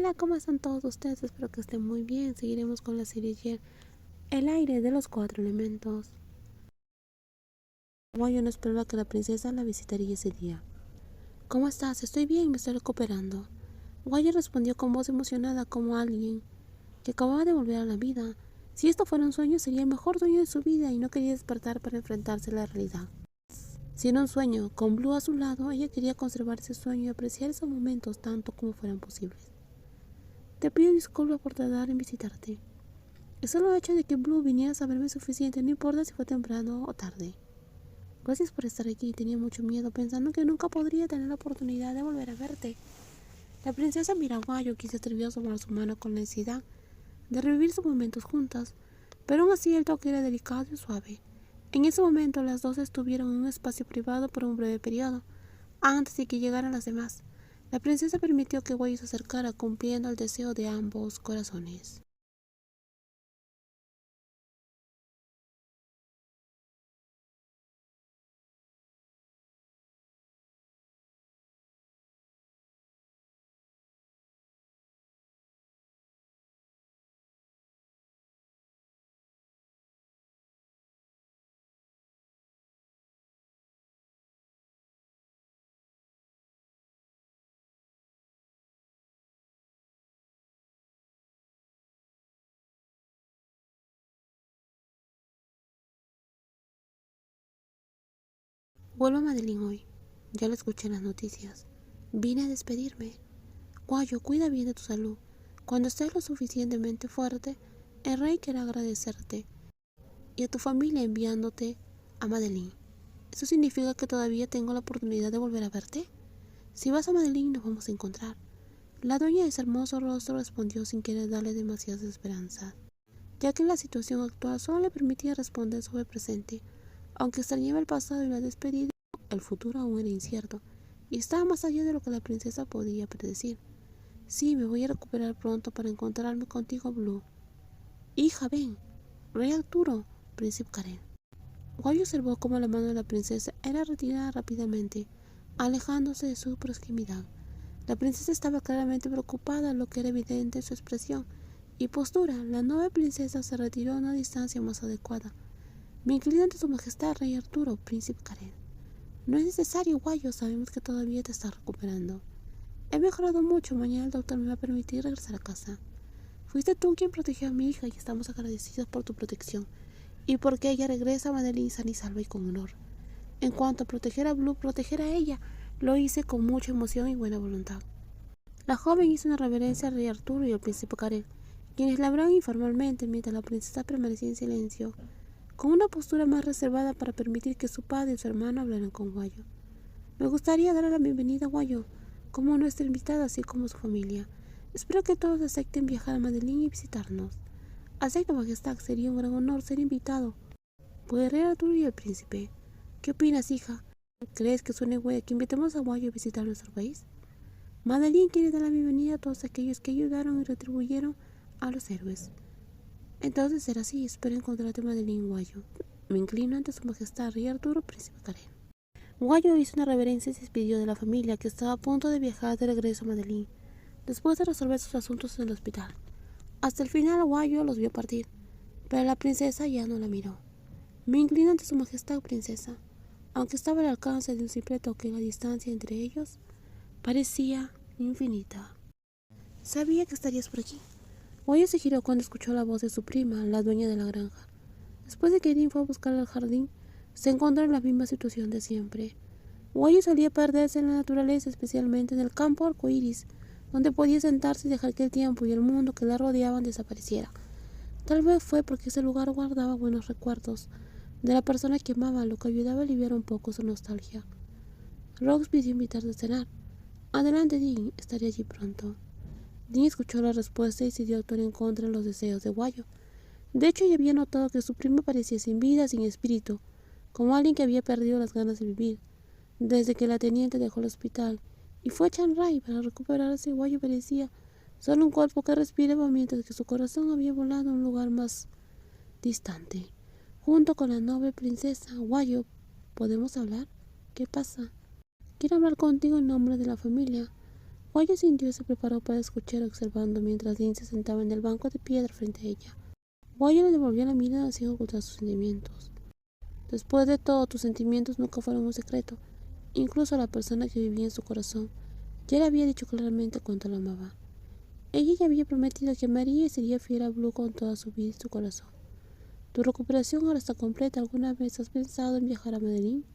Hola, ¿cómo están todos ustedes? Espero que estén muy bien. Seguiremos con la serie Yer, el aire de los 4 elementos. Guayo no esperaba que la princesa la visitaría ese día. ¿Cómo estás? Estoy bien, me estoy recuperando. Guayo respondió con voz emocionada como alguien que acababa de volver a la vida. Si esto fuera un sueño, sería el mejor sueño de su vida y no quería despertar para enfrentarse a la realidad. Si era un sueño, con Blue a su lado, ella quería conservar ese sueño y apreciar esos momentos tanto como fueran posibles. Te pido disculpas por tardar en visitarte. El solo hecho de que Blue viniera a saberme suficiente, no importa si fue temprano o tarde. Gracias por estar aquí, tenía mucho miedo pensando que nunca podría tener la oportunidad de volver a verte. La princesa miró a Guayo, quien se atrevió a tomar su mano con la necesidad de revivir sus momentos juntas, pero aún así el toque era delicado y suave. En ese momento las dos estuvieron en un espacio privado por un breve periodo, antes de que llegaran las demás. La princesa permitió que Guayo se acercara, cumpliendo el deseo de ambos corazones. Vuelvo a Madeline hoy. Ya lo escuché en las noticias. Vine a despedirme. Guayo, cuida bien de tu salud. Cuando estés lo suficientemente fuerte, el rey quiere agradecerte y a tu familia enviándote a Madeline. ¿Eso significa que todavía tengo la oportunidad de volver a verte? Si vas a Madeline nos vamos a encontrar. La dueña de ese hermoso rostro respondió sin querer darle demasiadas esperanzas, ya que la situación actual solo le permitía responder sobre el presente. Aunque extrañaba el pasado y la despedida, el futuro aún era incierto, y estaba más allá de lo que la princesa podía predecir. Sí, me voy a recuperar pronto para encontrarme contigo, Blue. Hija, ven. Rey Arturo, Príncipe Karen. Guay observó cómo la mano de la princesa era retirada rápidamente, alejándose de su proximidad. La princesa estaba claramente preocupada, lo que era evidente en su expresión y postura. La nueva princesa se retiró a una distancia más adecuada. Me inclino ante su majestad, Rey Arturo, Príncipe Karen. No es necesario, Guayo, sabemos que todavía te estás recuperando. He mejorado mucho, mañana el doctor me va a permitir regresar a casa. Fuiste tú quien protegió a mi hija y estamos agradecidos por tu protección y porque ella regresa a Madeline sana y salva y con honor. En cuanto a proteger a Blue, proteger a ella, lo hice con mucha emoción y buena voluntad. La joven hizo una reverencia al rey Arturo y al príncipe Karen, quienes la hablaron informalmente mientras la princesa permanecía en silencio, con una postura más reservada para permitir que su padre y su hermano hablaran con Guayo. Me gustaría dar la bienvenida a Guayo como nuestra invitada, así como su familia. Espero que todos acepten viajar a Madeline y visitarnos. Acepto, majestad, sería un gran honor ser invitado por el rey Arturo y el príncipe. ¿Qué opinas, hija? ¿Crees que suene bueno que invitemos a Guayo a visitar nuestro país? Madeline quiere dar la bienvenida a todos aquellos que ayudaron y retribuyeron a los héroes. Entonces será así, espero encontrarte Madeline, Guayo. Me inclino ante su majestad, rey Arturo, príncipe Karen. Guayo hizo una reverencia y se despidió de la familia que estaba a punto de viajar de regreso a Madeline, después de resolver sus asuntos en el hospital. Hasta el final Guayo los vio partir, pero la princesa ya no la miró. Me inclino ante su majestad, princesa. Aunque estaba al alcance de un simple toque, la distancia entre ellos parecía infinita. Sabía que estarías por aquí. Guayo se giró cuando escuchó la voz de su prima, la dueña de la granja. Después de que Dean fue a buscarla al jardín, se encontró en la misma situación de siempre. Guayo solía perderse en la naturaleza, especialmente en el campo arcoíris, donde podía sentarse y dejar que el tiempo y el mundo que la rodeaban desapareciera. Tal vez fue porque ese lugar guardaba buenos recuerdos de la persona que amaba, lo que ayudaba a aliviar un poco su nostalgia. Rox pidió invitarse a cenar. Adelante, Dean, estaré allí pronto. Dean escuchó la respuesta y decidió actuar en contra de los deseos de Guayo. De hecho, ya había notado que su primo parecía sin vida, sin espíritu, como alguien que había perdido las ganas de vivir. Desde que la teniente dejó el hospital y fue a Chanrai para recuperarse, Guayo parecía solo un cuerpo que respiraba mientras que su corazón había volado a un lugar más distante. Junto con la noble princesa, Guayo, ¿podemos hablar? ¿Qué pasa? Quiero hablar contigo en nombre de la familia. Guayo sintió y se preparó para escuchar observando mientras Lin se sentaba en el banco de piedra frente a ella. Guayo le devolvió la mirada sin ocultar sus sentimientos. Después de todo, tus sentimientos nunca fueron un secreto. Incluso a la persona que vivía en su corazón ya le había dicho claramente cuánto la amaba. Ella ya había prometido que amaría y sería fiel a Blue con toda su vida y su corazón. Tu recuperación ahora está completa. ¿Alguna vez has pensado en viajar a Medellín?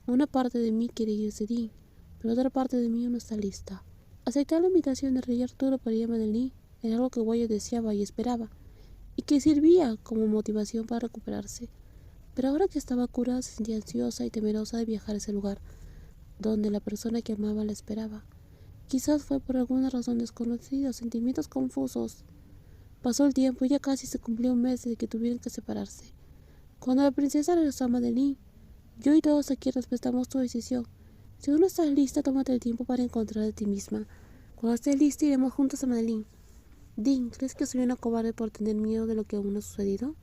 Una parte de mí quiere irse de Dean, pero otra parte de mí no está lista. Aceptar la invitación de Rey Arturo para ir a Medellín era algo que Guayo deseaba y esperaba, y que servía como motivación para recuperarse. Pero ahora que estaba curada se sentía ansiosa y temerosa de viajar a ese lugar, donde la persona que amaba la esperaba. Quizás fue por alguna razón desconocida, sentimientos confusos. Pasó el tiempo y ya casi se cumplió un mes de que tuvieron que separarse. Cuando la princesa regresó a Medellín, yo y todos aquí respetamos tu decisión. Si aún no estás lista, tómate el tiempo para encontrar de ti misma. Cuando estés lista, iremos juntos a Medellín. Dean, ¿crees que soy una cobarde por tener miedo de lo que aún no ha sucedido?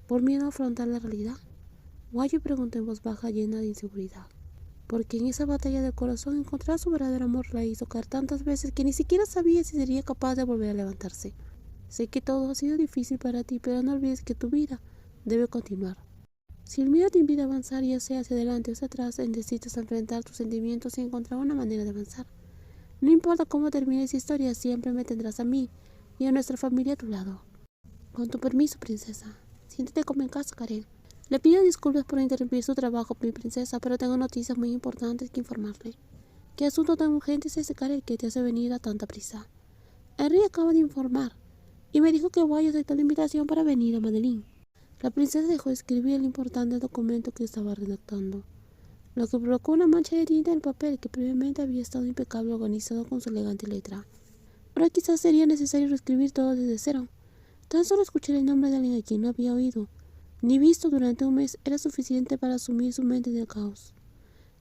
¿Por miedo a afrontar la realidad? Guayo preguntó en voz baja, llena de inseguridad. Porque en esa batalla del corazón encontrar su verdadero amor la hizo caer tantas veces que ni siquiera sabía si sería capaz de volver a levantarse. Sé que todo ha sido difícil para ti, pero no olvides que tu vida debe continuar. Si el miedo te impide avanzar, ya sea hacia adelante o hacia atrás, necesitas enfrentar tus sentimientos y encontrar una manera de avanzar. No importa cómo termine esa historia, siempre me tendrás a mí y a nuestra familia a tu lado. Con tu permiso, princesa. Siéntate como en casa, Karel. Le pido disculpas por interrumpir su trabajo, mi princesa, pero tengo noticias muy importantes que informarle. ¿Qué asunto tan urgente es ese, Karel, que te hace venir a tanta prisa? Henry acaba de informar y me dijo que Guayo aceptó la invitación para venir a Medellín. La princesa dejó de escribir el importante documento que estaba redactando, lo que provocó una mancha de tinta en el papel que previamente había estado impecable organizado con su elegante letra. Ahora quizás sería necesario reescribir todo desde cero. Tan solo escuchar el nombre de alguien a quien no había oído ni visto durante un mes era suficiente para sumir su mente en el caos.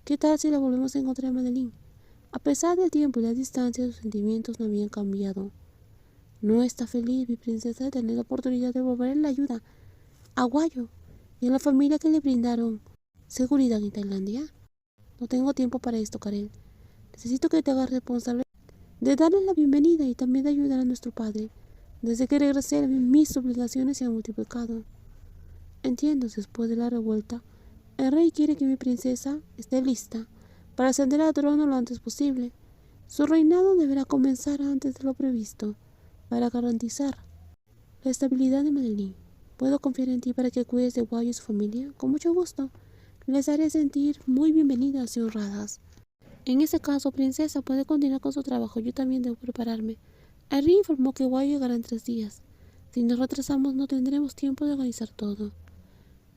¿Qué tal si la volvemos a encontrar en Medellín? A pesar del tiempo y la distancia, sus sentimientos no habían cambiado. ¿No está feliz mi princesa de tener la oportunidad de volver en la ayuda a Guayo y a la familia que le brindaron seguridad en Tailandia? No tengo tiempo para esto, Karel. Necesito que te hagas responsable de darles la bienvenida y también de ayudar a nuestro padre. Desde que regresé, mis obligaciones se han multiplicado. Entiendo, después de la revuelta, el rey quiere que mi princesa esté lista para ascender al trono lo antes posible. Su reinado deberá comenzar antes de lo previsto, para garantizar la estabilidad de Medellín. ¿Puedo confiar en ti para que cuides de Guayo y su familia? Con mucho gusto. Les haré sentir muy bienvenidas y honradas. En ese caso, princesa, puede continuar con su trabajo. Yo también debo prepararme. El rey informó que Guayo llegará en 3 días. Si nos retrasamos, no tendremos tiempo de organizar todo.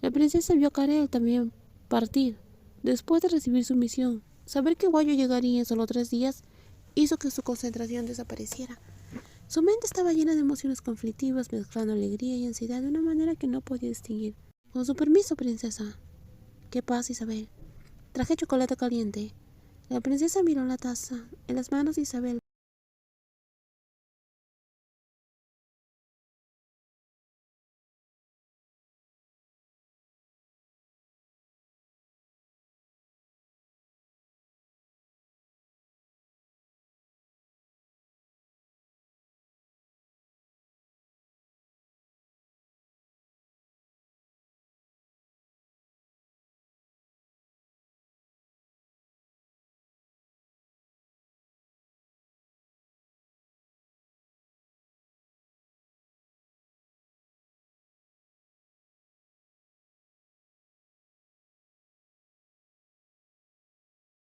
La princesa vio a Karel también partir. Después de recibir su misión, saber que Guayo llegaría en solo 3 días hizo que su concentración desapareciera. Su mente estaba llena de emociones conflictivas, mezclando alegría y ansiedad de una manera que no podía distinguir. Con su permiso, princesa. ¿Qué pasa, Isabel? Traje chocolate caliente. La princesa miró la taza en las manos de Isabel.